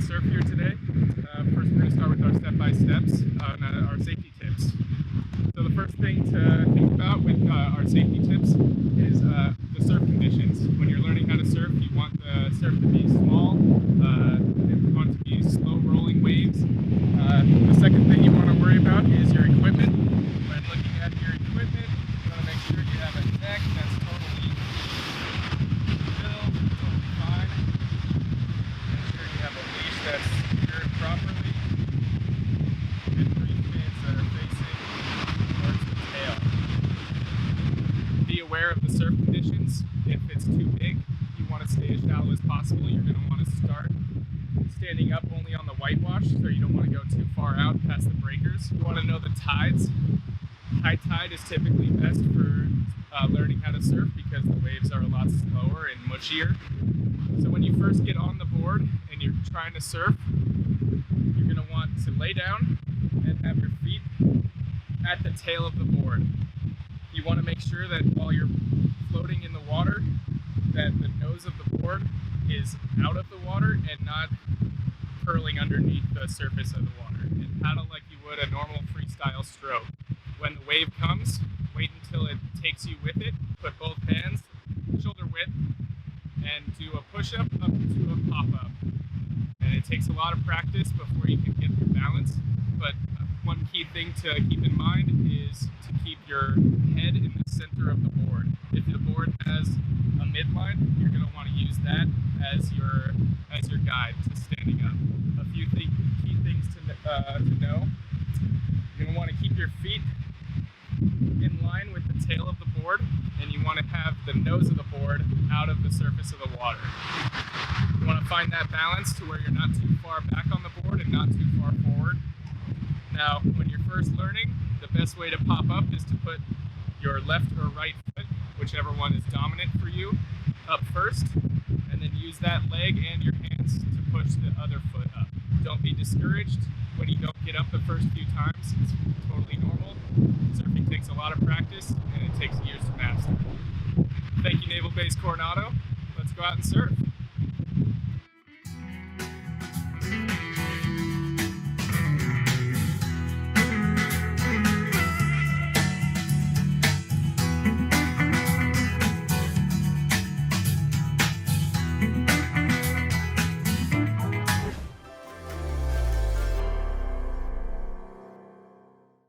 surf here today. First, we're going to start with our step-by-steps on our safety tips. So the first thing to think about with our safety tips is the surf conditions. When you're learning how to surf, you want the surf to be small, you want it to be slow rolling waves. The second thing you want to worry about is your equipment. When looking at your equipment, you want to make sure you have a neck that's totally still, totally fine. Make sure you have a leash that's secured properly, and 3 fins that are facing towards the tail. Be aware of the surf conditions. If it's too big, you want to stay as shallow as possible. You're going to want to start standing up only on the whitewash, so you don't want to go too far out past the breakers. You want to know the tides. High tide is typically best for learning how to surf because the waves are a lot slower and mushier. So when you first get on the board and you're trying to surf, you're going to want to lay down and have your feet at the tail of the board. You want to make sure that while you're floating in the water, that the nose of the board is out of the water and not curling underneath the surface of the water, and paddle like you would a normal freestyle stroke. When the wave comes, wait until it takes you with it, put both hands shoulder width, and do a push-up up to a pop-up. And it takes a lot of practice before you can get your balance, but one key thing to keep in mind is to keep your head in the center of the board. If the board has a midline, you're going to want to use that as your guide to standing up. A few key things to know. You're going to want to keep your feet in line with the tail of the board, and you want to have the nose of the board out of the surface of the water. You want to find that balance to where you're not too far back on the board and not too far forward. Now, when you're first learning, the best way to pop up is to put your left or right foot, whichever one is dominant for you, up first, and then use that leg and your hands to push the other foot up. Don't be discouraged when you don't get up the first few times. It's totally normal. Surfing takes a lot of practice, and it takes years to master. Thank you, Naval Base Coronado. Let's go out and surf.